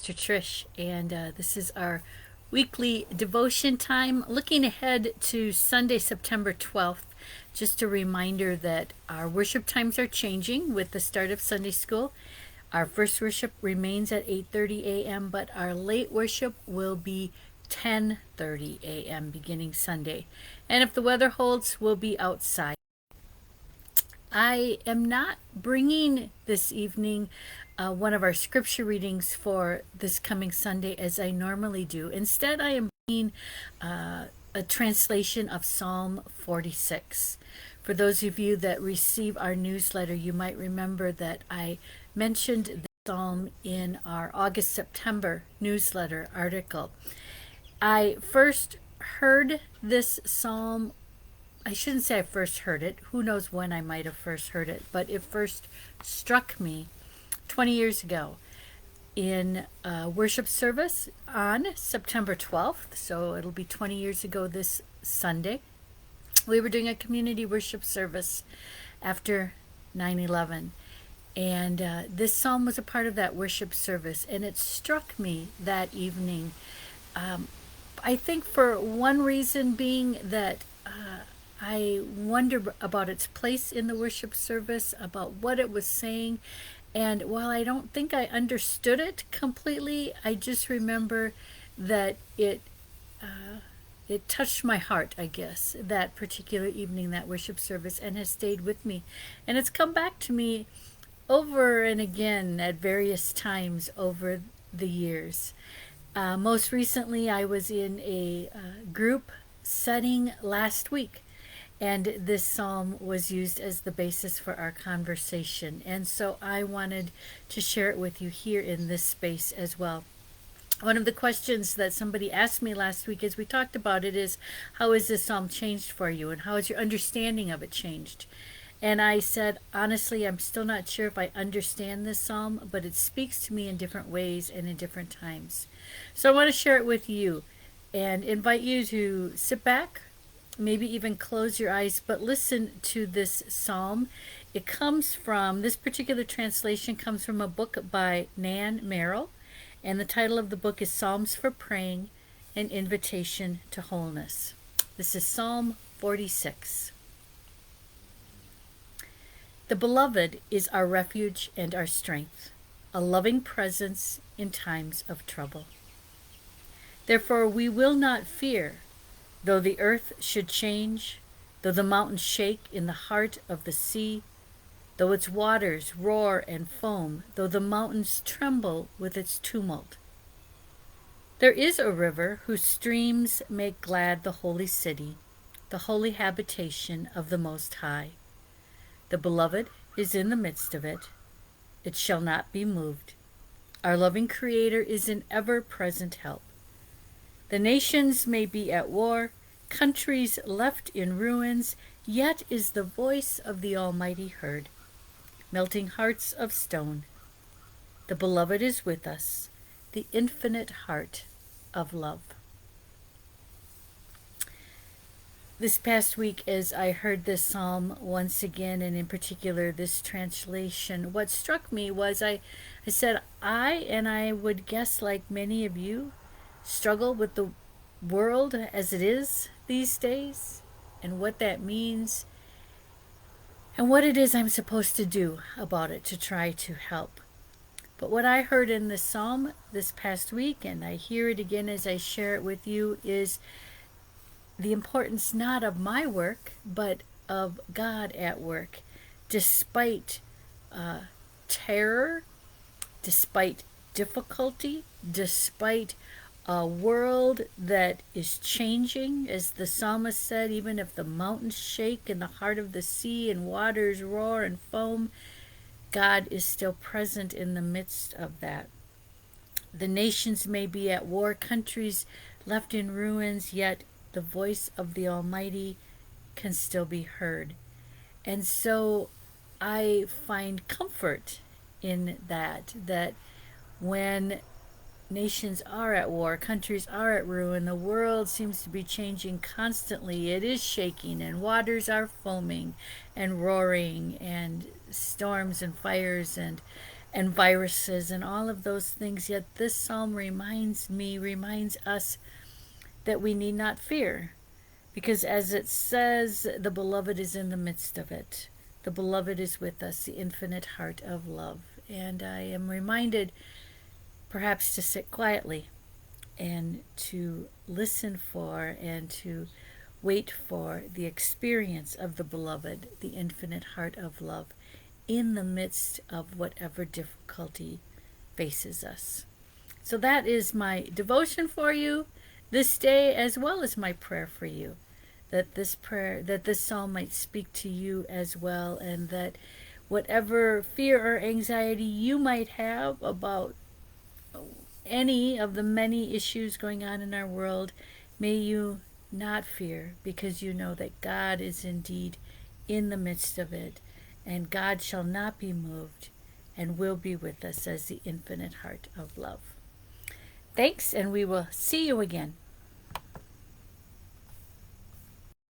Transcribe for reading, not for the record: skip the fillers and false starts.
Pastor Trish, and this is our weekly devotion time. Looking ahead to Sunday, September 12th, just a reminder that our worship times are changing with the start of Sunday school. Our first worship remains at 8:30 a.m., but our late worship will be 10:30 a.m. beginning Sunday. And if the weather holds, we'll be outside. I am not bringing this evening one of our scripture readings for this coming Sunday as I normally do. Instead, I am bringing a translation of Psalm 46. For those of you that receive our newsletter, you might remember that I mentioned the psalm in our August-September newsletter article. I first heard this psalm. I shouldn't say I first heard it. Who knows when I might have first heard it, but it first struck me 20 years ago in a worship service on September 12th. So it'll be 20 years ago this Sunday. We were doing a community worship service after 9/11. And this psalm was a part of that worship service. And it struck me that evening. I think for one reason being that I wonder about its place in the worship service, about what it was saying. And while I don't think I understood it completely, I just remember that it touched my heart, I guess, that particular evening, that worship service, and has stayed with me. And it's come back to me over and again at various times over the years. Most recently, I was in a group setting last week, and this psalm was used as the basis for our conversation. And so I wanted to share it with you here in this space as well. One of the questions that somebody asked me last week as we talked about it is, how has this psalm changed for you? And how has your understanding of it changed? And I said, honestly, I'm still not sure if I understand this psalm, but it speaks to me in different ways and in different times. So I want to share it with you and invite you to sit back, maybe even close your eyes, but listen to this psalm. It comes from, this particular translation comes from a book by Nan Merrill, and the title of the book is Psalms for Praying, an Invitation to Wholeness. This is Psalm 46. The beloved is our refuge and our strength, a loving presence in times of trouble. Therefore we will not fear, though the earth should change, though the mountains shake in the heart of the sea, though its waters roar and foam, though the mountains tremble with its tumult. There is a river whose streams make glad the holy city, the holy habitation of the Most High. The beloved is in the midst of it. It shall not be moved. Our loving Creator is in ever-present help. The nations may be at war, countries left in ruins, yet is the voice of the Almighty heard, melting hearts of stone. The beloved is with us, the infinite heart of love. This past week, as I heard this psalm once again, and in particular this translation, what struck me was I said, I would guess like many of you, struggle with the world as it is these days, and what that means, and what it is I'm supposed to do about it to try to help. But what I heard in the psalm this past week, and I hear it again as I share it with you, is the importance not of my work, but of God at work, despite terror, despite difficulty, despite a world that is changing, as the psalmist said, even if the mountains shake in the heart of the sea and waters roar and foam, God is still present in the midst of that. The nations may be at war, countries left in ruins, yet the voice of the Almighty can still be heard. And so I find comfort in that when nations are at war, countries are at ruin, the world seems to be changing constantly. It is shaking, and waters are foaming and roaring, and storms and fires and and viruses and all of those things. Yet this psalm reminds us that we need not fear, because as it says, the beloved is in the midst of it. The beloved is with us, the infinite heart of love. And I am reminded perhaps to sit quietly and to listen for and to wait for the experience of the beloved, the infinite heart of love, in the midst of whatever difficulty faces us. So that is my devotion for you this day, as well as my prayer for you, that this psalm might speak to you as well, and that whatever fear or anxiety you might have about any of the many issues going on in our world, may you not fear, because you know that God is indeed in the midst of it, and God shall not be moved and will be with us as the infinite heart of love. Thanks, and we will see you again